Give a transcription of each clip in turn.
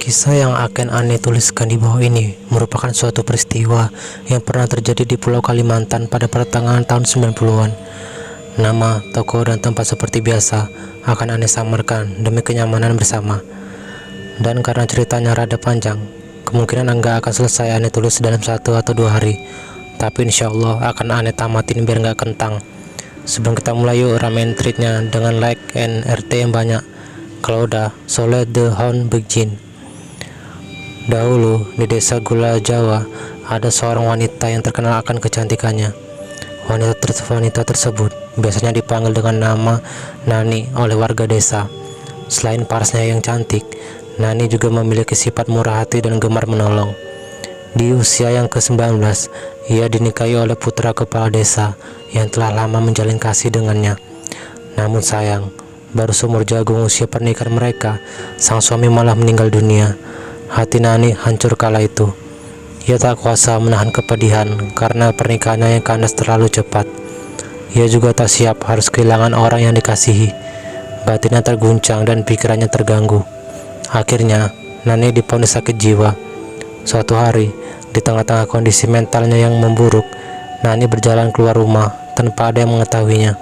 Kisah yang akan Ane tuliskan di bawah ini merupakan suatu peristiwa yang pernah terjadi di Pulau Kalimantan pada pertengahan tahun 90-an. Nama, toko, dan tempat seperti biasa akan Ane samarkan demi kenyamanan bersama. Dan karena ceritanya rada panjang, kemungkinan nggak akan selesai Ane tulis dalam 1 atau 2 hari. Tapi insya Allah akan Ane tamatin biar nggak kentang. Sebelum kita mulai, yuk ramein tweetnya dengan like and RT yang banyak. Kalau udah, so let the hunt begin. Dahulu di desa Gula Jawa ada seorang wanita yang terkenal akan kecantikannya. Wanita tersebut biasanya dipanggil dengan nama Nani oleh warga desa. Selain parasnya yang cantik, Nani juga memiliki sifat murah hati dan gemar menolong. Di usia yang ke-19, ia dinikahi oleh putra kepala desa yang telah lama menjalin kasih dengannya. Namun sayang, baru seumur jagung usia pernikahan mereka, sang suami malah meninggal dunia. Hati Nani hancur kala itu. Ia tak kuasa menahan kepedihan karena pernikahannya yang kandas terlalu cepat. Ia juga tak siap harus kehilangan orang yang dikasihi. Batinnya terguncang dan pikirannya terganggu. Akhirnya, Nani divonis sakit jiwa. Suatu hari, di tengah-tengah kondisi mentalnya yang memburuk, Nani berjalan keluar rumah tanpa ada yang mengetahuinya.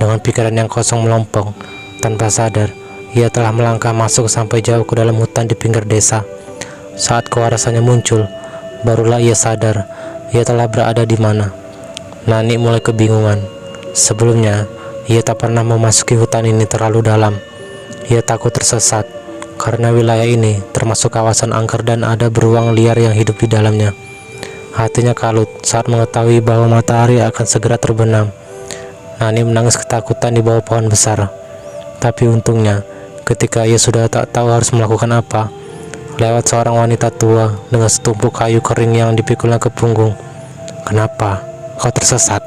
Dengan pikiran yang kosong melompong, tanpa sadar, ia telah melangkah masuk sampai jauh ke dalam hutan di pinggir desa. Saat kewarasannya muncul, barulah ia sadar ia telah berada di mana. Nani mulai kebingungan. Sebelumnya, ia tak pernah memasuki hutan ini terlalu dalam. Ia takut tersesat karena wilayah ini termasuk kawasan angker dan ada beruang liar yang hidup di dalamnya. Hatinya kalut saat mengetahui bahwa matahari akan segera terbenam. Nani menangis ketakutan di bawah pohon besar. Tapi untungnya, ketika ia sudah tak tahu harus melakukan apa, lewat seorang wanita tua dengan setumpuk kayu kering yang dipikulnya ke punggung. "Kenapa kau tersesat?"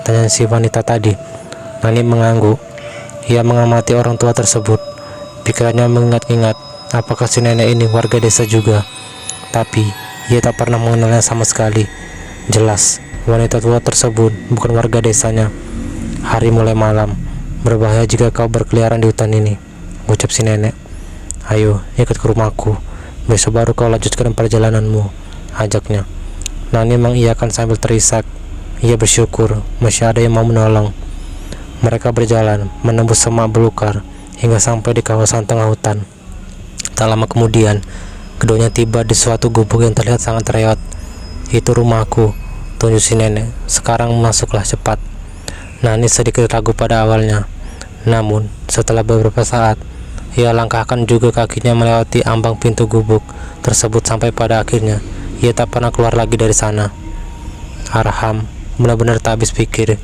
tanya si wanita tadi. Nani mengangguk. Ia mengamati orang tua tersebut. Pikirannya mengingat-ingat apakah si nenek ini warga desa juga. Tapi ia tak pernah mengenalnya sama sekali. Jelas, wanita tua tersebut bukan warga desanya. "Hari mulai malam. Berbahaya jika kau berkeliaran di hutan ini," ucap si nenek. "Ayo, ikut ke rumahku. Besok baru kau lanjutkan perjalananmu," ajaknya. Nani mengiyakan sambil terisak. Ia bersyukur masih ada yang mau menolong. Mereka berjalan menembus semak belukar hingga sampai di kawasan tengah hutan. Tak lama kemudian, keduanya tiba di suatu gubuk yang terlihat sangat reot. "Itu rumahku," tunjuk si nenek. "Sekarang masuklah cepat." Nani sedikit ragu pada awalnya. Namun, setelah beberapa saat, ia langkahkan juga kakinya melewati ambang pintu gubuk tersebut sampai pada akhirnya ia tak pernah keluar lagi dari sana. Arham benar-benar tak habis pikir.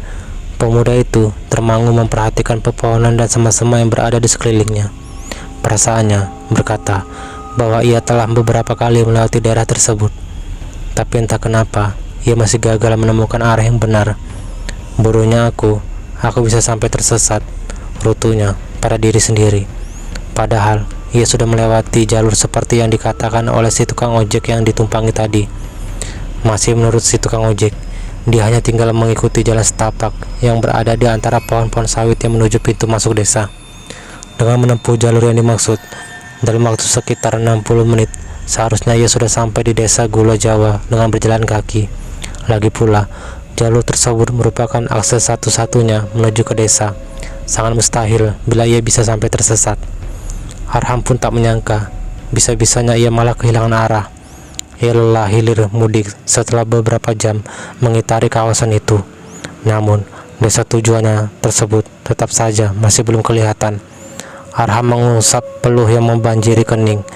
Pemuda itu termangu memperhatikan pepohonan dan semak-semak yang berada di sekelilingnya. Perasaannya berkata bahwa ia telah beberapa kali melewati daerah tersebut. Tapi entah kenapa, ia masih gagal menemukan arah yang benar. "Bodohnya aku bisa sampai tersesat," rutunya pada diri sendiri. Padahal ia sudah melewati jalur seperti yang dikatakan oleh si tukang ojek yang ditumpangi tadi. Masih menurut si tukang ojek, dia hanya tinggal mengikuti jalan setapak yang berada di antara pohon-pohon sawit yang menuju pintu masuk desa. Dengan menempuh jalur yang dimaksud, dalam waktu sekitar 60 menit, seharusnya ia sudah sampai di desa Gula Jawa dengan berjalan kaki. Lagi pula, jalur tersebut merupakan akses satu-satunya menuju ke desa. Sangat mustahil bila ia bisa sampai tersesat. Arham pun tak menyangka, bisa-bisanya ia malah kehilangan arah. Ia lelah hilir mudik setelah beberapa jam mengitari kawasan itu. Namun, desa tujuannya tersebut tetap saja masih belum kelihatan. Arham mengusap peluh yang membanjiri kening.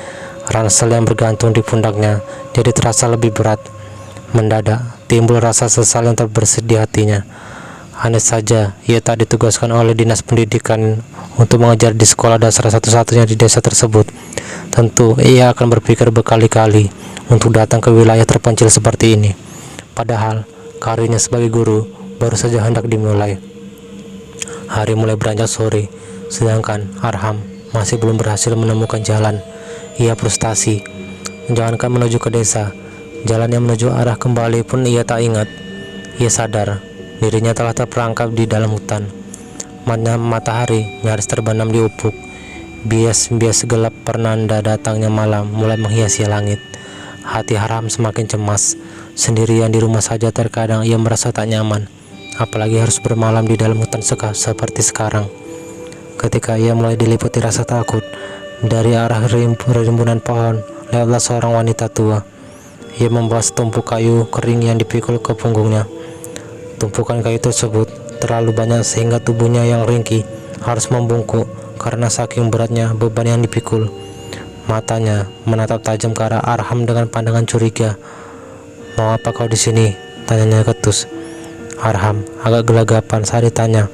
Ransel yang bergantung di pundaknya jadi terasa lebih berat. Mendadak, timbul rasa sesal yang terbersit di hatinya. Aneh saja, ia tak ditugaskan oleh dinas pendidikan untuk mengajar di sekolah dasar satu-satunya di desa tersebut. tentu ia akan berpikir berkali-kali untuk datang ke wilayah terpencil seperti ini. Padahal karirnya sebagai guru baru saja hendak dimulai. Hari mulai beranjak sore, sedangkan Arham masih belum berhasil menemukan jalan. Ia frustasi. Menjalankan menuju ke desa, jalan yang menuju arah kembali pun ia tak ingat. Ia sadar dirinya telah terperangkap di dalam hutan. Matahari nyaris terbenam di ufuk. Bias-bias gelap penanda datangnya malam mulai menghiasi langit. Hati Arham semakin cemas. Sendirian di rumah saja terkadang ia merasa tak nyaman, apalagi harus bermalam di dalam hutan seperti sekarang. Ketika ia mulai diliputi rasa takut, dari arah rimbunan pohon lewatlah seorang wanita tua. Ia membawa setumpuk kayu kering yang dipikul ke punggungnya. Tumpukan kayu tersebut terlalu banyak sehingga tubuhnya yang ringkih harus membungkuk karena saking beratnya beban yang dipikul. Matanya menatap tajam ke arah Arham dengan pandangan curiga. "Mau apa kau di sini?" tanyanya ketus. Arham agak gelagapan saat ditanya,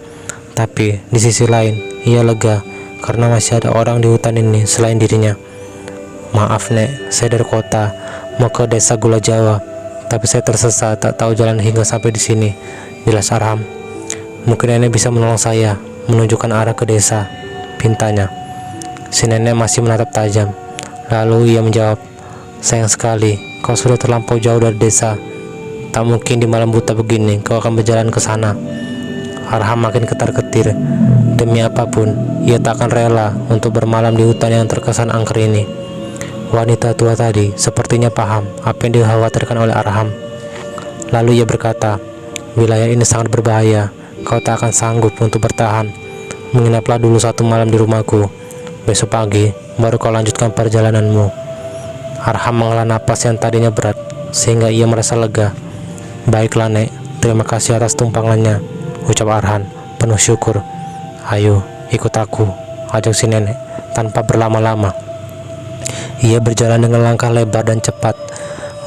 tapi di sisi lain ia lega karena masih ada orang di hutan ini selain dirinya. "Maaf Nek, saya dari kota, mau ke desa Gula Jawa, tapi saya tersesat, tak tahu jalan hingga sampai di sini," jelas Arham. "Mungkin nenek bisa menolong saya menunjukkan arah ke desa," pintanya. Si nenek masih menatap tajam. Lalu ia menjawab, "Sayang sekali, kau sudah terlampau jauh dari desa. Tak mungkin di malam buta begini kau akan berjalan ke sana." Arham makin ketar-ketir. Demi apapun, ia tak akan rela untuk bermalam di hutan yang terkesan angker ini. Wanita tua tadi sepertinya paham apa yang dikhawatirkan oleh Arham. Lalu ia berkata, "Wilayah ini sangat berbahaya. Kau tak akan sanggup untuk bertahan. Menginaplah dulu satu malam di rumahku. Besok pagi baru kau lanjutkan perjalananmu." Arham menghela napas yang tadinya berat sehingga ia merasa lega. "Baiklah Nek, terima kasih atas tumpangannya," ucap Arham penuh syukur. "Ayo ikut aku," ajak si nenek tanpa berlama-lama. Ia berjalan dengan langkah lebar dan cepat.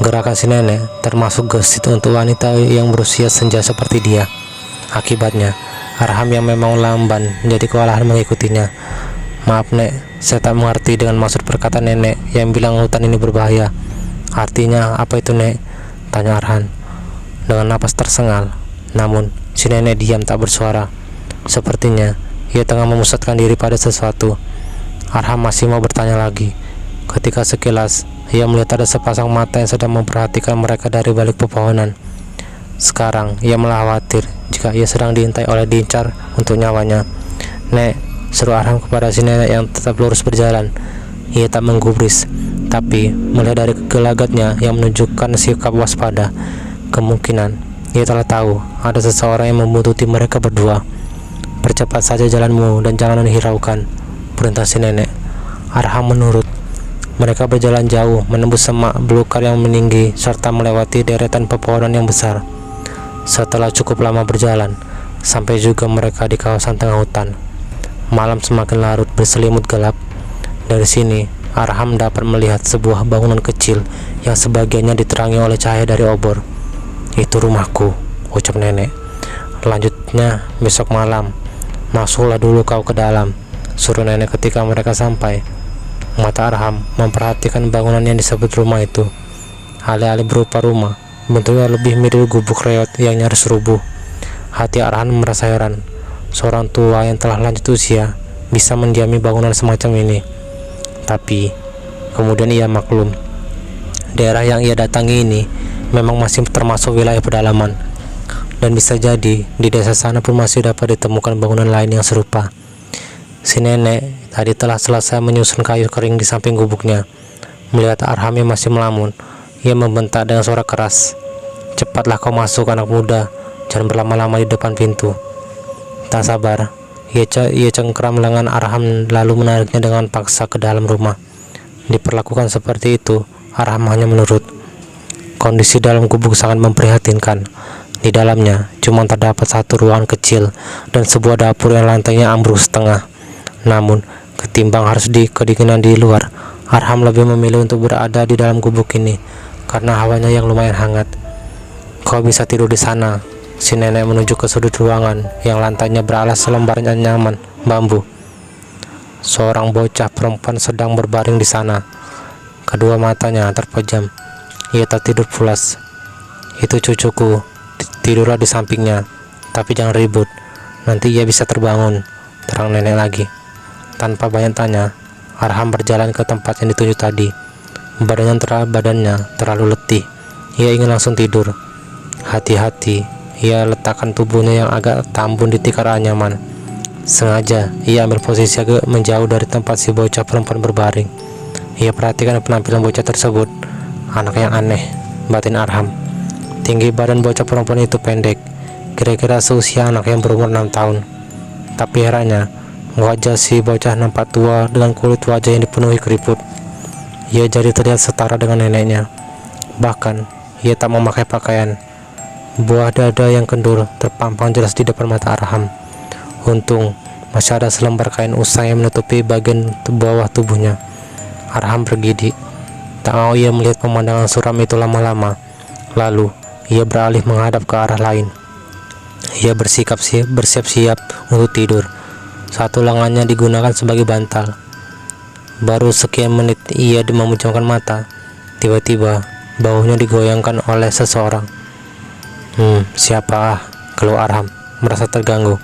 Gerakan si nenek termasuk gesit untuk wanita yang berusia senja seperti dia. Akibatnya Arham yang memang lamban menjadi kewalahan mengikutinya. "Maaf Nek, saya tak mengerti dengan maksud perkataan nenek yang bilang hutan ini berbahaya. Artinya apa itu Nek?" tanya Arham dengan napas tersengal. Namun si nenek diam tak bersuara. Sepertinya ia tengah memusatkan diri pada sesuatu. Arham masih mau bertanya lagi, ketika sekilas ia melihat ada sepasang mata yang sedang memperhatikan mereka dari balik pepohonan. Sekarang ia malah khawatir jika ia sedang diincar untuk nyawanya. "Nek," seru Arham kepada si nenek yang tetap lurus berjalan. Ia tak menggubris, tapi melihat dari gelagatnya yang menunjukkan sikap waspada, kemungkinan ia telah tahu ada seseorang yang membuntuti mereka berdua. "Percepat saja jalanmu dan jangan hiraukan," perintah si nenek. Arham menurut. Mereka berjalan jauh menembus semak belukar yang meninggi serta melewati deretan pepohonan yang besar. Setelah cukup lama berjalan, sampai juga mereka di kawasan tengah hutan. Malam semakin larut berselimut gelap. Dari sini Arham dapat melihat sebuah bangunan kecil yang sebagiannya diterangi oleh cahaya dari obor. "Itu rumahku," ucap nenek. "Lanjutnya besok malam. Masuklah dulu kau ke dalam," suruh nenek ketika mereka sampai. Mata Arham memperhatikan bangunan yang disebut rumah itu. Alih-alih berupa rumah, bentuknya lebih mirip gubuk reot yang nyaris rubuh. Hati Arham merasa heran. Seorang tua yang telah lanjut usia bisa mendiami bangunan semacam ini. Tapi kemudian ia maklum, daerah yang ia datangi ini memang masih termasuk wilayah pedalaman, dan bisa jadi di desa sana pun masih dapat ditemukan bangunan lain yang serupa. Si nenek tadi telah selesai menyusun kayu kering di samping gubuknya. Melihat Arham yang masih melamun, ia membentak dengan suara keras, "Cepatlah kau masuk anak muda, jangan berlama-lama di depan pintu." Tak sabar, ia cengkeram lengan Arham lalu menariknya dengan paksa ke dalam rumah. Diperlakukan seperti itu, Arham hanya menurut. Kondisi dalam gubuk sangat memprihatinkan. Di dalamnya cuma terdapat satu ruangan kecil dan sebuah dapur yang lantainya ambruk setengah. Namun, ketimbang harus kedinginan di luar, Arham lebih memilih untuk berada di dalam gubuk ini karena hawanya yang lumayan hangat. "Kau bisa tidur di sana," si nenek menunjuk ke sudut ruangan yang lantainya beralas selembar nyaman bambu. Seorang bocah perempuan sedang berbaring di sana. Kedua matanya terpejam. Ia tertidur pulas. Itu cucuku. Tidurlah di sampingnya. Tapi jangan ribut. Nanti ia bisa terbangun, terang nenek lagi. Tanpa banyak tanya, Arham berjalan ke tempat yang ditunjuk tadi. Badannya terlalu letih. Ia ingin langsung tidur. Hati-hati, ia letakkan tubuhnya yang agak tambun di tikar anyaman. Sengaja ia ambil posisi agak menjauh dari tempat si bocah perempuan berbaring. Ia perhatikan penampilan bocah tersebut. Anak yang aneh, batin Arham. Tinggi badan bocah perempuan itu pendek, kira-kira seusia anak yang berumur 6 tahun. Tapi herannya, wajah si bocah nampak tua dengan kulit wajah yang dipenuhi keriput. Ia jadi terlihat setara dengan neneknya. Bahkan, ia tak memakai pakaian. Buah dada yang kendur terpampang jelas di depan mata Arham. Untung masih ada selembar kain usang yang menutupi bagian bawah tubuhnya. Arham bergidik. Tak mau ia melihat pemandangan suram itu lama-lama. Lalu ia beralih menghadap ke arah lain. Ia bersiap-siap untuk tidur. Satu lengannya digunakan sebagai bantal. Baru sekian menit ia memejamkan mata. Tiba-tiba bahunya digoyangkan oleh seseorang. Siapa? Keluh Arham, merasa terganggu.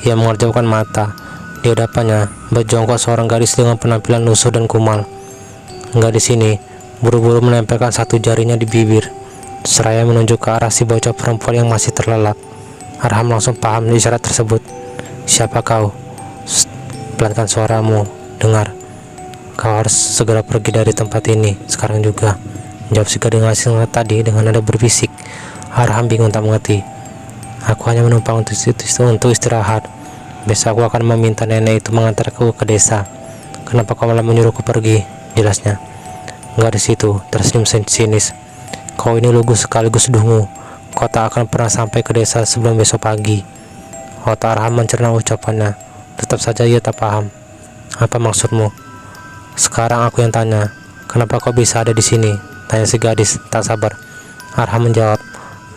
Ia mengerjaukan mata. Di hadapannya berjongkok seorang gadis dengan penampilan lusuh dan kumal. Gadis ini buru-buru menempelkan satu jarinya di bibir, seraya menunjuk ke arah si bocah perempuan yang masih terlelap. Arham langsung paham isyarat tersebut. Siapa kau? Pelankan suaramu. Dengar, kau harus segera pergi dari tempat ini sekarang juga, jawab si gadis tadi dengan nada berbisik. Arham bingung tak mengerti. Aku hanya menumpang untuk istirahat. Besok aku akan meminta nenek itu mengantarku ke desa. Kenapa kau malah menyuruhku pergi? Jelasnya. Gadis itu tersenyum sinis. Kau ini lugu sekaligus dungu. Kau tak akan pernah sampai ke desa sebelum besok pagi. Otak Arham mencerna ucapannya. Tetap saja ia tak paham. Apa maksudmu? Sekarang aku yang tanya. Kenapa kau bisa ada di sini? Tanya si gadis tak sabar. Arham menjawab.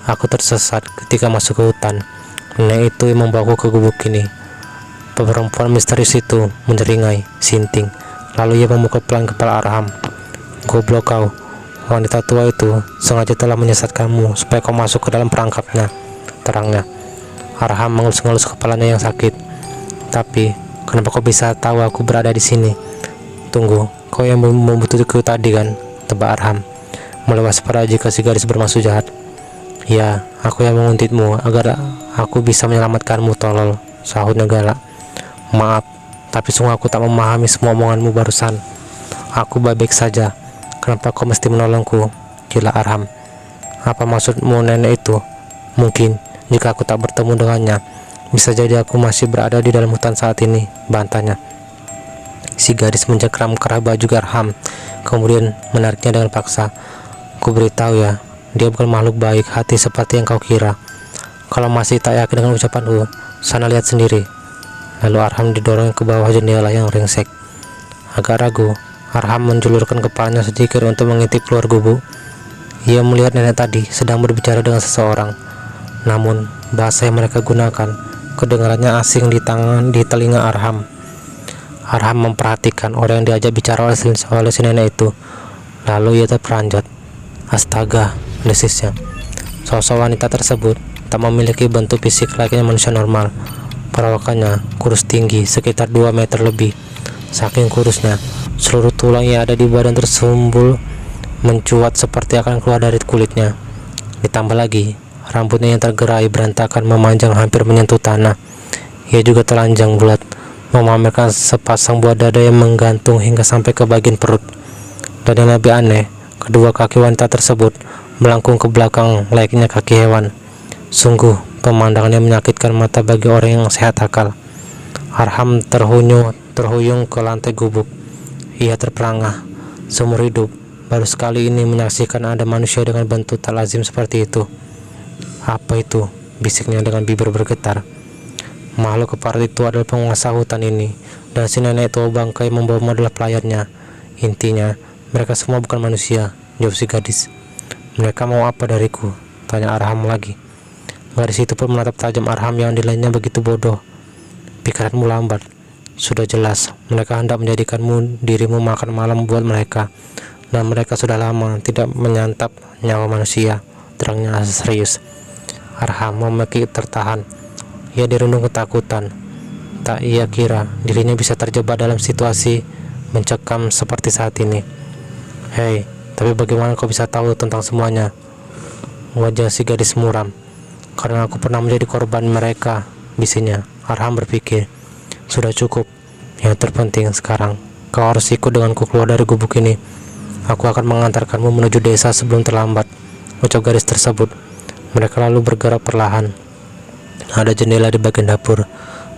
Aku tersesat ketika masuk ke hutan. Nenek itu yang membawaku ke gubuk ini. Perempuan misterius itu menyeringai, sinting. Lalu ia memukul pelan kepala Arham. Goblok kau. Wanita tua itu sengaja telah menyesatkanmu supaya kau masuk ke dalam perangkapnya, terangnya. Arham mengelus-ngelus kepalanya yang sakit. Tapi, kenapa kau bisa tahu aku berada di sini? Tunggu, kau yang membutuhkanku tadi kan? Tebak Arham. Mulai waspada jika si gadis bermaksud jahat. Ya, aku yang menguntitmu agar aku bisa menyelamatkanmu, tolol, sahutnya galak. Maaf, tapi sungguh aku tak memahami semua omonganmu barusan. Aku baik-baik saja. Kenapa kau mesti menolongku? Gila Arham. Apa maksudmu nenek itu? Mungkin jika aku tak bertemu dengannya, bisa jadi aku masih berada di dalam hutan saat ini, bantahnya. Si gadis mencengkram kerah baju Arham, kemudian menariknya dengan paksa. Ku beritahu ya, dia bukan makhluk baik hati seperti yang kau kira. Kalau masih tak yakin dengan ucapanku, sana lihat sendiri. Lalu Arham didorong ke bawah jendela yang ringsek. Agak ragu, Arham menjulurkan kepalanya sedikit untuk mengintip keluar gubuk. Ia melihat nenek tadi sedang berbicara dengan seseorang. Namun, bahasa yang mereka gunakan kedengarannya asing di telinga Arham. Arham memperhatikan orang yang diajak bicara oleh si nenek itu. Lalu ia terperanjat. Astaga, desisnya. Sosok wanita tersebut tak memiliki bentuk fisik layaknya manusia normal. Perawakannya kurus tinggi, sekitar 2 meter lebih. Saking kurusnya, seluruh tulang yang ada di badan tersumbul mencuat seperti akan keluar dari kulitnya. Ditambah lagi, rambutnya yang tergerai berantakan memanjang hampir menyentuh tanah. Ia juga telanjang bulat, memamerkan sepasang buah dada yang menggantung hingga sampai ke bagian perut. Dan yang lebih aneh, kedua kaki wanita tersebut melengkung ke belakang layaknya kaki hewan. Sungguh, pemandangan yang menyakitkan mata bagi orang yang sehat akal. Arham terhuyung ke lantai gubuk. Ia terperangah. Seumur hidup, baru sekali ini menyaksikan ada manusia dengan bentuk tak lazim seperti itu. Apa itu? Bisiknya dengan bibir bergetar. Makhluk keparat itu adalah penguasa hutan ini, dan si nenek tua bangkai membawa adalah pelayannya. Intinya, mereka semua bukan manusia, jawab si gadis. Mereka mau apa dariku? Tanya Arham lagi. Gadis itu pun menatap tajam Arham yang nilainya begitu bodoh. Pikiranmu lambat. Sudah jelas mereka hendak menjadikanmu dirimu makan malam buat mereka, dan mereka sudah lama tidak menyantap nyawa manusia. Terangnya serius. Arham memekik tertahan. Ia dirundung ketakutan. Tak ia kira dirinya bisa terjebak dalam situasi mencekam seperti saat ini. Hei, tapi bagaimana kau bisa tahu tentang semuanya? Wajah si gadis muram. Karena aku pernah menjadi korban mereka, bisinya. Arham berpikir, sudah cukup. Yang terpenting sekarang, kau harus ikut denganku keluar dari gubuk ini. Aku akan mengantarkanmu menuju desa sebelum terlambat, ucap gadis tersebut. Mereka lalu bergerak perlahan. Ada jendela di bagian dapur.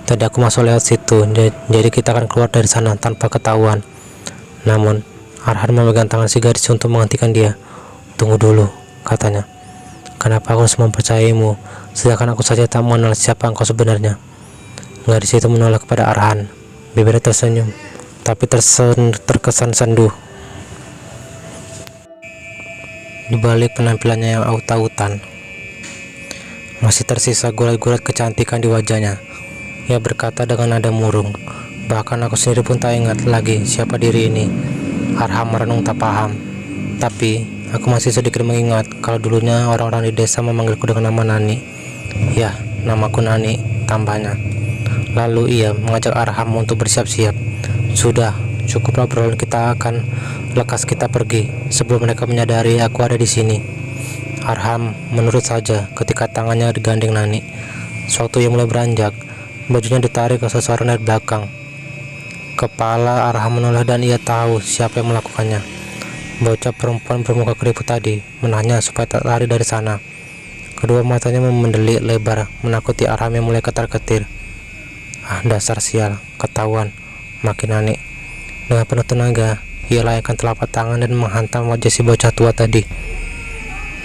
Tadi aku masuk lewat situ, jadi kita akan keluar dari sana tanpa ketahuan. Namun, Arhan memegang tangan si gadis untuk menghentikan dia. Tunggu dulu, katanya. Kenapa aku harus mempercayaimu, sedangkan aku saja tak mengenal siapa engkau sebenarnya? Gadis itu menoleh kepada Arhan. Bibirnya tersenyum, tapi terkesan sendu. Di balik penampilannya yang aut-autan, masih tersisa gulat-gulat kecantikan di wajahnya. Ia berkata dengan nada murung, bahkan aku sendiri pun tak ingat lagi siapa diri ini. Arham merenung tak paham, tapi aku masih sedikit mengingat kalau dulunya orang-orang di desa memanggilku dengan nama Nani. Ya, namaku Nani, tambahnya. Lalu ia mengajak Arham untuk bersiap-siap. Sudah, cukuplah obrolan, kita akan lekas kita pergi sebelum mereka menyadari aku ada di sini. Arham menurut saja ketika tangannya digandeng Nani. Sewaktu ia mulai beranjak, bajunya ditarik ke seseorang dari belakang. Kepala Arham menoleh dan ia tahu siapa yang melakukannya. Bocah perempuan bermuka keriput tadi menahannya supaya tak lari dari sana. Kedua matanya mendelik lebar menakuti Arham yang mulai ketar-ketir. Ah, dasar sial, ketahuan, makin Nani. Dengan penuh tenaga, ia layakkan telapak tangan dan menghantam wajah si bocah tua tadi.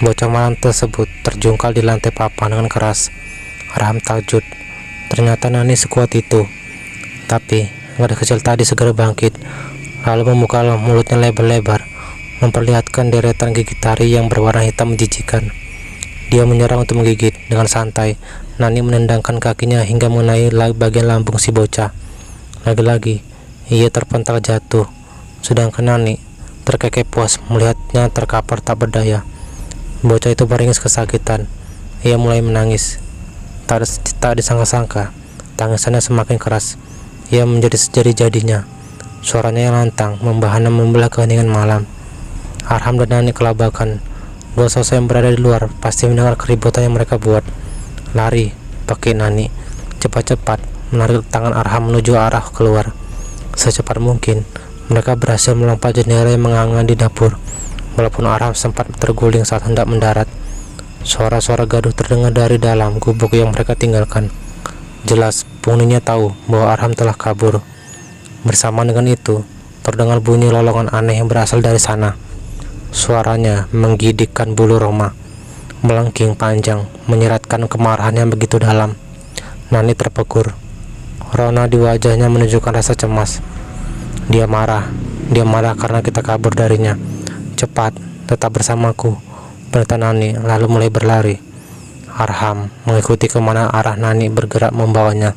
Bocah malang tersebut terjungkal di lantai papan dengan keras. Arham takjub, ternyata Nani sekuat itu. Tapi gadis kecil tadi segera bangkit, lalu membuka mulutnya lebar-lebar, memperlihatkan deretan gigi taring yang berwarna hitam menjijikan. Dia menyerang untuk menggigit. Dengan santai, Nani menendangkan kakinya hingga mengenai bagian lambung si bocah. Lagi-lagi, ia terpental jatuh, sedangkan Nani terkekeh puas melihatnya terkapar tak berdaya. Bocah itu beringis kesakitan. Ia mulai menangis. Tak disangka-sangka, tangisannya semakin keras. Ia menjadi sejadi-jadinya. Suaranya yang lantang membahana membelah keheningan malam. Arham dan Nani kelabakan. Dua sosok yang berada di luar pasti mendengar keributan yang mereka buat. Lari, pakai Nani. Cepat-cepat menarik tangan Arham menuju arah keluar. Secepat mungkin, mereka berhasil melompat jendela yang menganga di dapur. Walaupun Arham sempat terguling saat hendak mendarat. Suara-suara gaduh terdengar dari dalam gubuk yang mereka tinggalkan. Jelas, penghuninya tahu bahwa Arham telah kabur. Bersama dengan itu, terdengar bunyi lolongan aneh yang berasal dari sana. Suaranya menggigitkan bulu roma, melengking panjang, menyeratkan kemarahan yang begitu dalam. Nani terpekur. Rona di wajahnya menunjukkan rasa cemas. Dia marah karena kita kabur darinya. Cepat, tetap bersamaku, perintah Nani, lalu mulai berlari. Arham mengikuti kemana arah Nani bergerak membawanya.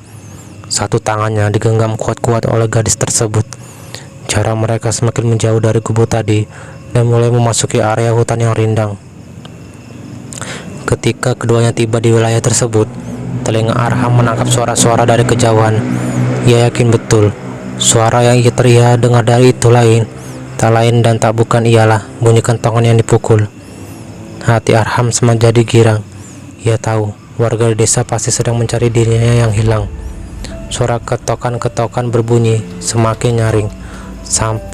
Satu tangannya digenggam kuat-kuat oleh gadis tersebut. Jarak mereka semakin menjauh dari gubuk tadi dan mulai memasuki area hutan yang rindang. Ketika keduanya tiba di wilayah tersebut, telinga Arham menangkap suara-suara dari kejauhan. Ia yakin betul, suara yang ia teriak dengar dari itu tak lain dan tak bukan ialah bunyi kentongan yang dipukul. Hati Arham semakin jadi girang. Ia tahu warga desa pasti sedang mencari dirinya yang hilang. Suara ketokan-ketokan berbunyi semakin nyaring,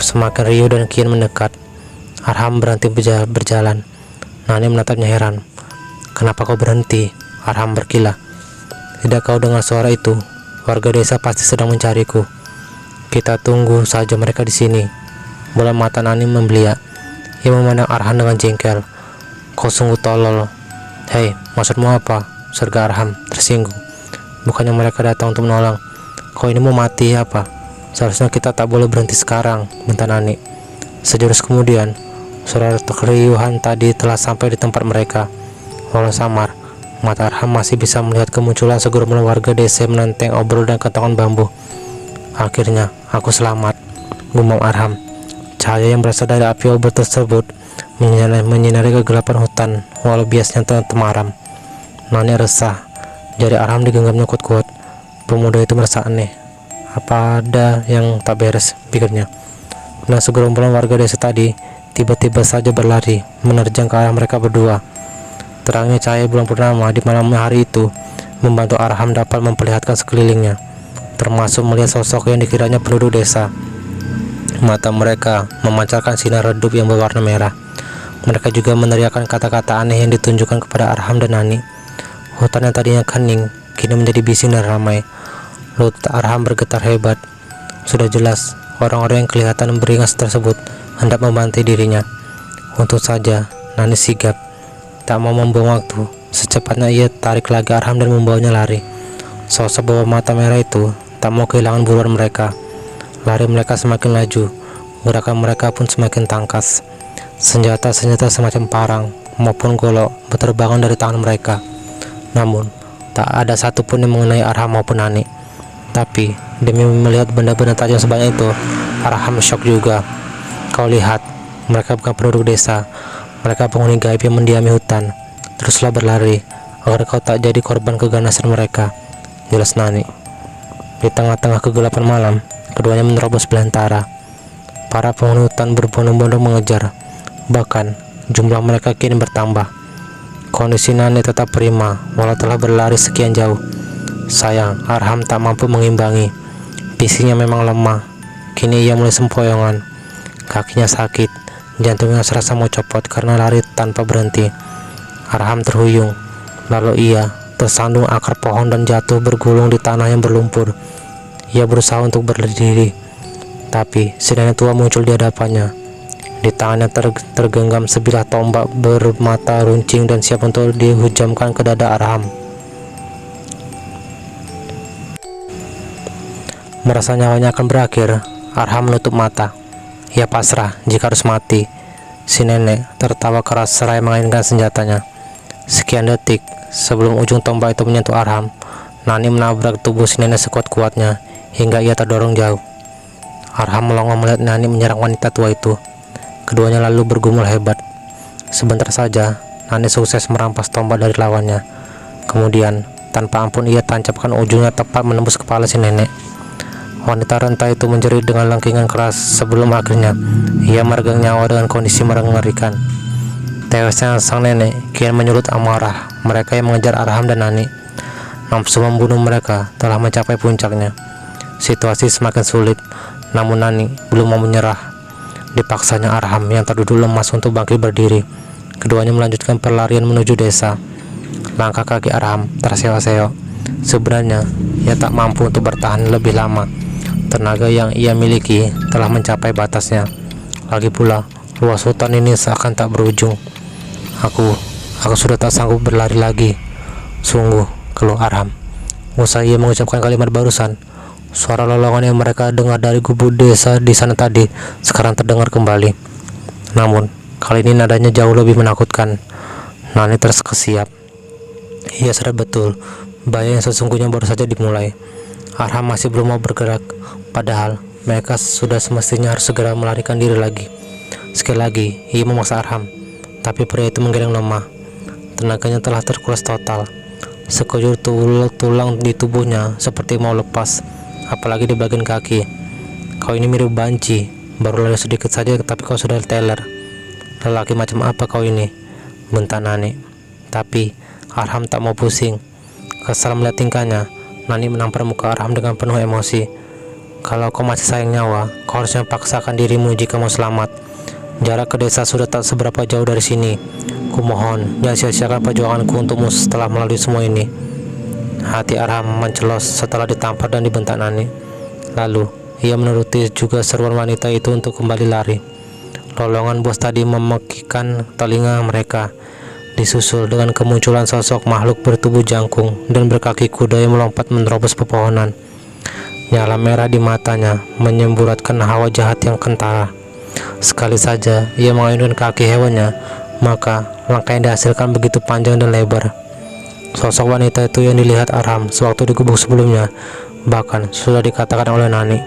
semakin riuh dan kian mendekat. Arham berhenti berjalan. Nani menatapnya heran. Kenapa kau berhenti? Arham berkilah. Tidak kau dengar suara itu? Warga desa pasti sedang mencariku. Kita tunggu saja mereka di sini. Bola mata Nani membeliak. Ia memandang Arham dengan jengkel. Kau sungguh tolol. Hei, maksudmu apa? Serga Arham tersinggung. Bukannya mereka datang untuk menolong. Kau ini mau mati apa? Seharusnya kita tak boleh berhenti sekarang, bentar Nani. Sejurus kemudian, suara keriuhan tadi telah sampai di tempat mereka. Walau samar, mata Arham masih bisa melihat kemunculan segerombolan warga desa menenteng obrol dan kentongan bambu. Akhirnya, aku selamat, gumam Arham. Cahaya yang berasal dari api obor tersebut menyinari kegelapan hutan, walau biasnya temaram. Nani resah, jari Arham digenggamnya kuat-kuat. Pemuda itu merasa aneh. Apa ada yang tak beres, pikirnya. Dan segerombolan warga desa tadi tiba-tiba saja berlari menerjang ke arah mereka berdua. Terangnya cahaya bulan purnama di malam hari itu membantu Arham dapat memperlihatkan sekelilingnya, termasuk melihat sosok yang dikiranya penduduk desa. Mata mereka memancarkan sinar redup yang berwarna merah. Mereka juga meneriakkan kata-kata aneh yang ditunjukkan kepada Arham dan Nani. Hutan yang tadinya hening kini menjadi bising dan ramai. Lutut Arham bergetar hebat. Sudah jelas orang-orang yang kelihatan beringas tersebut hendak membantai dirinya. Untung saja Nani sigap, tak mau membuang waktu. Secepatnya ia tarik lagi Arham dan membawanya lari. Sosok bawa mata merah itu tak mau kehilangan buruan mereka. Lari mereka semakin laju, gerakan mereka pun semakin tangkas. Senjata-senjata semacam parang maupun golok berterbangan dari tangan mereka. Namun, tak ada satupun yang mengenai Arham maupun Nani. Tapi, demi melihat benda-benda tajam sebanyak itu, Arham syok juga. Kau lihat, mereka bukan penduduk desa. Mereka penghuni gaib yang mendiami hutan. Teruslah berlari, agar kau tak jadi korban keganasan mereka, jelas Nani. Di tengah-tengah kegelapan malam, keduanya menerobos belantara. Para penghuni hutan berbondong-bondong mengejar. Bahkan, jumlah mereka kini bertambah. Kondisi Nani tetap prima, walau telah berlari sekian jauh. Sayang, Arham tak mampu mengimbangi. Fisiknya memang lemah. Kini ia mulai sempoyongan. Kakinya sakit, jantungnya serasa mau copot karena lari tanpa berhenti. Arham terhuyung, lalu ia tersandung akar pohon dan jatuh bergulung di tanah yang berlumpur. Ia berusaha untuk berdiri, tapi si nenek tua muncul di hadapannya. Di tangannya tergenggam sebilah tombak bermata runcing dan siap untuk dihujamkan ke dada Arham. Merasa nyawanya akan berakhir, Arham menutup mata. Ia pasrah jika harus mati. Si nenek tertawa keras seraya mengaitkan senjatanya. Sekian detik sebelum ujung tombak itu menyentuh Arham, Nani menabrak tubuh si nenek sekuat-kuatnya hingga ia terdorong jauh. Arham melongo melihat Nani menyerang wanita tua itu. Keduanya lalu bergumul hebat. Sebentar saja Nani sukses merampas tombak dari lawannya. Kemudian tanpa ampun ia tancapkan ujungnya tepat menembus kepala si nenek. Wanita renta itu menjerit dengan lengkingan keras sebelum akhirnya ia meregang nyawa dengan kondisi mengerikan. Tewasnya sang nenek kian menyulut amarah mereka yang mengejar Arham dan Nani. Nafsu membunuh mereka telah mencapai puncaknya. Situasi semakin sulit, namun Nani belum mau menyerah. Dipaksanya Arham yang terduduk lemas untuk bangkit berdiri. Keduanya melanjutkan perlarian menuju desa. Langkah kaki Arham terseok-seok. Sebenarnya ia tak mampu untuk bertahan lebih lama. Tenaga yang ia miliki telah mencapai batasnya. Lagi pula, luas hutan ini seakan tak berujung. Aku sudah tak sanggup berlari lagi. Sungguh, keluh Arham. Usai ia mengucapkan kalimat barusan, suara lolongan yang mereka dengar dari gubuk desa di sana tadi sekarang terdengar kembali. Namun, kali ini nadanya jauh lebih menakutkan. Nani terkesiap. Ia sadar betul, bahaya yang sesungguhnya baru saja dimulai. Arham masih belum mau bergerak, padahal mereka sudah semestinya harus segera melarikan diri lagi. Sekali lagi, ia memaksa Arham, tapi pria itu menggeleng lemah. Tenaganya telah terkuras total. Sekujur tulang di tubuhnya seperti mau lepas, apalagi di bagian kaki. Kau ini mirip banci, baru lari sedikit saja tapi kau sudah teler. Lelaki macam apa kau ini? Bentak Nani. Tapi Arham tak mau pusing. Kesal melihat tingkahnya, Nani menampar muka Arham dengan penuh emosi. Kalau kau masih sayang nyawa, kau harusnya paksakan dirimu jika mau selamat. Jarak ke desa sudah tak seberapa jauh dari sini. Kumohon, jangan sia-siakan perjuanganku untukmu setelah melalui semua ini. Hati Arham mencelos setelah ditampar dan dibentak Nani. Lalu, ia menuruti juga seruan wanita itu untuk kembali lari. Lolongan buas tadi memekikan telinga mereka, disusul dengan kemunculan sosok makhluk bertubuh jangkung dan berkaki kuda yang melompat menerobos pepohonan. Nyala merah di matanya menyemburatkan hawa jahat yang kentara. Sekali saja ia mengayunkan kaki hewannya, maka langkah yang dihasilkan begitu panjang dan lebar. Sosok wanita itu yang dilihat Arham sewaktu di gubuk sebelumnya Bahkan sudah dikatakan oleh Nani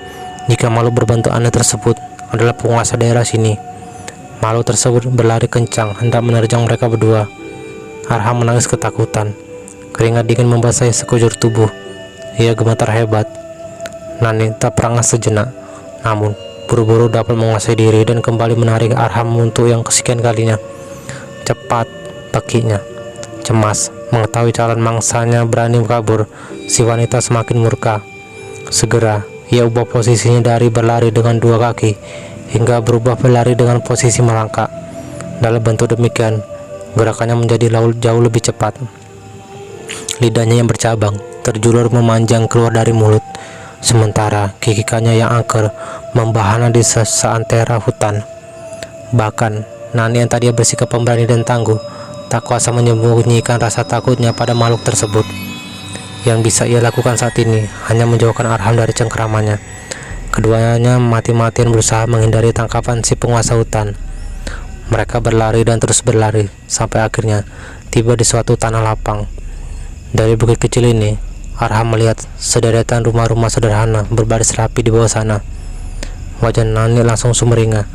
jika makhluk berbentuk aneh tersebut adalah penguasa daerah sini. Makhluk tersebut berlari kencang hendak menerjang mereka berdua. Arham menangis ketakutan. Keringat dingin membasahi sekujur tubuh. Ia gemetar hebat. Nani tak perangas sejenak, namun buru-buru dapat menguasai diri dan kembali menarik Arham untuk yang kesekian kalinya. Cepat, pakinya. Cemas mengetahui calon mangsanya berani kabur, si wanita semakin murka. Segera ia ubah posisinya dari berlari dengan dua kaki hingga berubah berlari dengan posisi merangkak. Dalam bentuk demikian, gerakannya menjadi jauh lebih cepat. Lidahnya yang bercabang terjulur memanjang keluar dari mulut, sementara gigikannya yang angker membahana di seantero hutan. Bahkan Nani yang tadinya bersikap pemberani dan tangguh tak kuasa menyembunyikan rasa takutnya pada makhluk tersebut. Yang bisa ia lakukan saat ini hanya menjauhkan Arham dari cengkeramannya. Keduanya mati-matian berusaha menghindari tangkapan si penguasa hutan. Mereka berlari dan terus berlari sampai akhirnya tiba di suatu tanah lapang. Dari bukit kecil ini, Arham melihat sederetan rumah-rumah sederhana berbaris rapi di bawah sana. Wajah Nani langsung sumringah.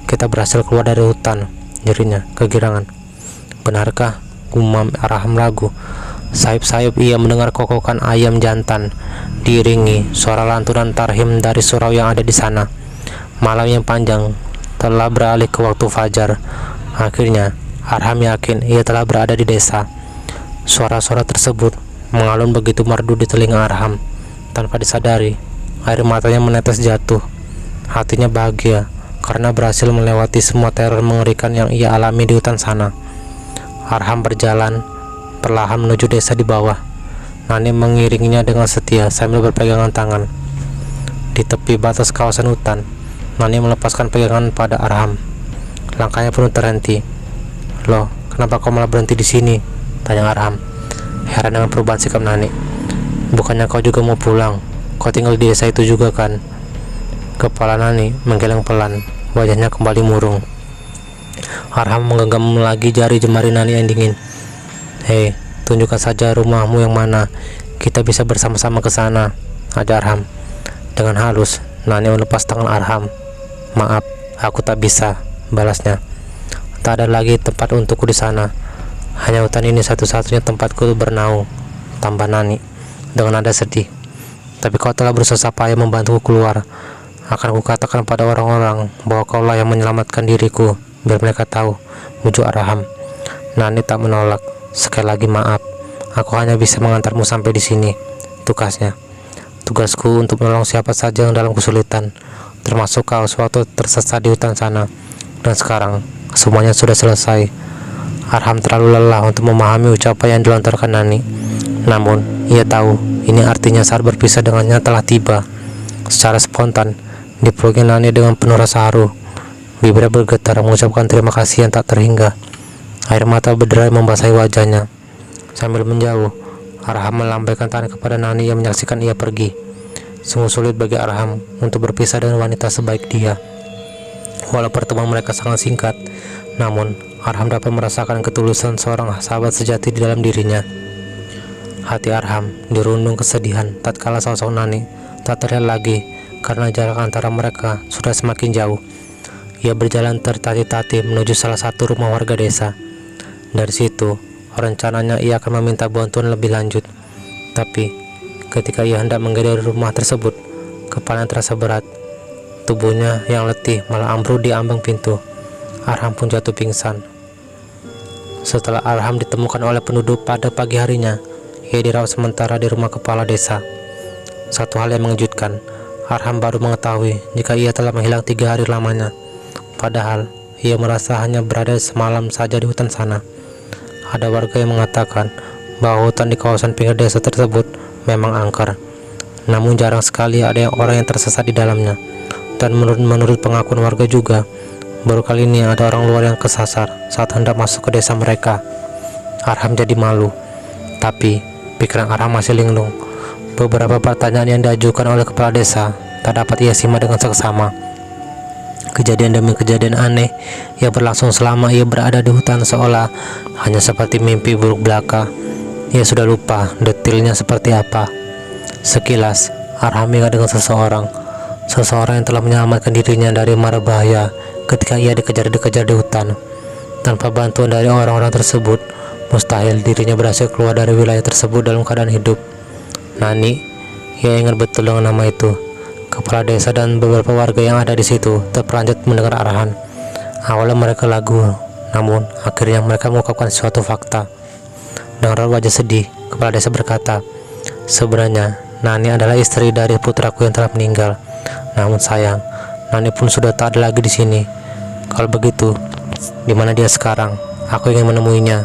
Kita berhasil keluar dari hutan, jerinya kegirangan. Benarkah? Gumam Arham ragu. Sayup-sayup ia mendengar kokokan ayam jantan, diiringi suara lantunan tarhim dari surau yang ada di sana. Malam yang panjang telah beralih ke waktu fajar. Akhirnya Arham yakin ia telah berada di desa. Suara-suara tersebut mengalun begitu merdu di telinga Arham. Tanpa disadari, air matanya menetes jatuh. Hatinya bahagia karena berhasil melewati semua teror mengerikan yang ia alami di hutan sana. Arham berjalan perlahan menuju desa di bawah. Nani mengiringinya dengan setia sambil berpegangan tangan. Di tepi batas kawasan hutan, Nani melepaskan pegangan pada Arham. Langkahnya pun terhenti. "Loh, kenapa kau malah berhenti di sini?" tanya Arham, heran dengan perubahan sikap Nani. "Bukannya kau juga mau pulang? Kau tinggal di desa itu juga kan?" Kepala Nani menggeleng pelan, wajahnya kembali murung. Arham menggenggam lagi jari jemari Nani yang dingin. "Hei, tunjukkan saja rumahmu yang mana. Kita bisa bersama-sama ke sana," ajar Arham. Dengan halus, Nani melepas tangan Arham. "Maaf, aku tak bisa," balasnya. "Tak ada lagi tempat untukku di sana. Hanya hutan ini satu-satunya tempatku bernaung," tambah Nani dengan nada sedih. "Tapi kau telah berusaha payah membantuku keluar. Akan kukatakan pada orang-orang bahwa kaulah yang menyelamatkan diriku, biar mereka tahu," ujuk Arham. Nani tak menolak. "Sekali lagi maaf, aku hanya bisa mengantarmu sampai di sini," tugasnya. "Tugasku untuk menolong siapa saja yang dalam kesulitan, termasuk kau sewaktu tersesat di hutan sana. Dan sekarang semuanya sudah selesai." Arham terlalu lelah untuk memahami ucapan yang dilontarkan Nani. Namun ia tahu ini artinya saat berpisah dengannya telah tiba. Secara spontan dipeluknya Nani dengan penuh rasa haru. Bibirnya bergetar mengucapkan terima kasih yang tak terhingga. Air mata berderai membasahi wajahnya. Sambil menjauh, Arham melambaikan tangan kepada Nani yang menyaksikan ia pergi. Sungguh sulit bagi Arham untuk berpisah dengan wanita sebaik dia. Walau pertemuan mereka sangat singkat, namun Arham dapat merasakan ketulusan seorang sahabat sejati di dalam dirinya. Hati Arham dirundung kesedihan tatkala sosok Nani tak terlihat lagi karena jarak antara mereka sudah semakin jauh. Ia berjalan tertatih-tatih menuju salah satu rumah warga desa. Dari situ, rencananya ia akan meminta bantuan lebih lanjut. Tapi ketika ia hendak menggeledah rumah tersebut, kepalanya terasa berat. Tubuhnya yang letih malah ambruk di ambang pintu. Arham pun jatuh pingsan. Setelah Arham ditemukan oleh penduduk pada pagi harinya, ia dirawat sementara di rumah kepala desa. Satu hal yang mengejutkan, Arham baru mengetahui jika ia telah menghilang 3 hari lamanya. Padahal ia merasa hanya berada semalam saja di hutan sana. Ada warga yang mengatakan bahwa hutan di kawasan pinggir desa tersebut memang angker. Namun jarang sekali ada orang yang tersesat di dalamnya. Dan menurut pengakuan warga juga, baru kali ini ada orang luar yang kesasar saat hendak masuk ke desa mereka. Arham jadi malu, tapi pikiran Arham masih linglung. Beberapa pertanyaan yang diajukan oleh kepala desa tak dapat ia simak dengan seksama. Kejadian demi kejadian aneh yang berlangsung selama ia berada di hutan seolah hanya seperti mimpi buruk belaka. Ia sudah lupa detailnya seperti apa. Sekilas, Arham ingat dengan seseorang yang telah menyelamatkan dirinya dari mara bahaya ketika ia dikejar di hutan. Tanpa bantuan dari orang-orang tersebut, mustahil dirinya berhasil keluar dari wilayah tersebut dalam keadaan hidup. Nani, ia ingat betul dengan nama itu. Kepala desa dan beberapa warga yang ada di situ terperanjat mendengar arahan. Awalnya mereka ragu, namun akhirnya mereka mengungkapkan suatu fakta. Dengan raut wajah sedih, kepala desa berkata, "Sebenarnya Nani adalah istri dari putraku yang telah meninggal. Namun sayang, Nani pun sudah tak ada lagi di sini. Kalau begitu, di mana dia sekarang? Aku ingin menemuinya.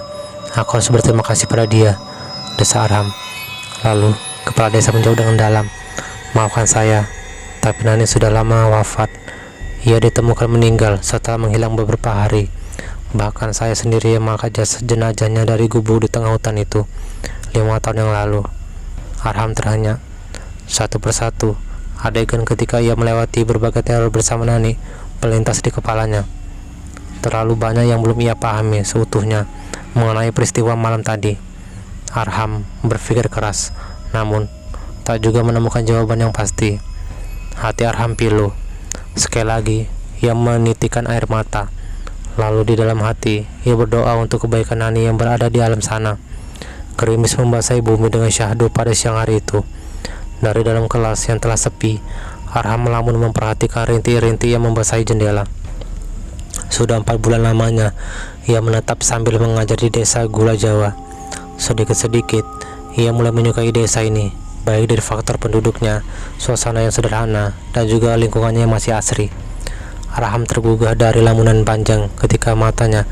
Aku harus berterima kasih pada dia," desa Arham. Lalu kepala desa menjawab dengan dalam, "Maafkan saya, tapi Nani sudah lama wafat. Ia ditemukan meninggal setelah menghilang beberapa hari. Bahkan saya sendiri yang mengangkat jenazahnya dari gubuk di tengah hutan itu 5 tahun yang lalu." Arham terhenyak. Satu persatu, adegan ketika ia melewati berbagai teror bersama Nani melintas di kepalanya. Terlalu banyak yang belum ia pahami seutuhnya mengenai peristiwa malam tadi. Arham berpikir keras, namun tak juga menemukan jawaban yang pasti. Hati Arham pilu. Sekali lagi, ia menitikkan air mata. Lalu di dalam hati, ia berdoa untuk kebaikan Nani yang berada di alam sana. Gerimis membasahi bumi dengan syahdu pada siang hari itu. Dari dalam kelas yang telah sepi, Arham melamun memperhatikan rintik-rintik yang membasahi jendela. Sudah 4 bulan lamanya, ia menetap sambil mengajar di desa Gula Jawa. Sedikit-sedikit, ia mulai menyukai desa ini, baik dari faktor penduduknya, suasana yang sederhana, dan juga lingkungannya yang masih asri. Arham tergugah dari lamunan panjang ketika matanya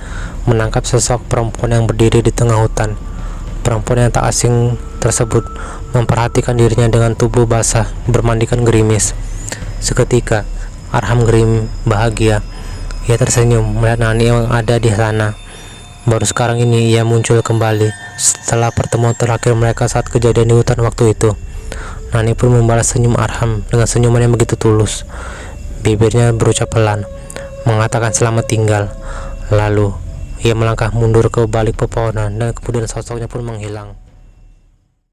menangkap sosok perempuan yang berdiri di tengah hutan. Perempuan yang tak asing tersebut memperhatikan dirinya dengan tubuh basah bermandikan gerimis. Seketika, Arham bahagia. Ia tersenyum melihat Nani yang ada di sana. Baru sekarang ini ia muncul kembali setelah pertemuan terakhir mereka saat kejadian di hutan waktu itu. Nani pun membalas senyum Arham dengan senyuman yang begitu tulus. Bibirnya berucap pelan, mengatakan selamat tinggal. Lalu ia melangkah mundur ke balik pepohonan dan kemudian sosoknya pun menghilang.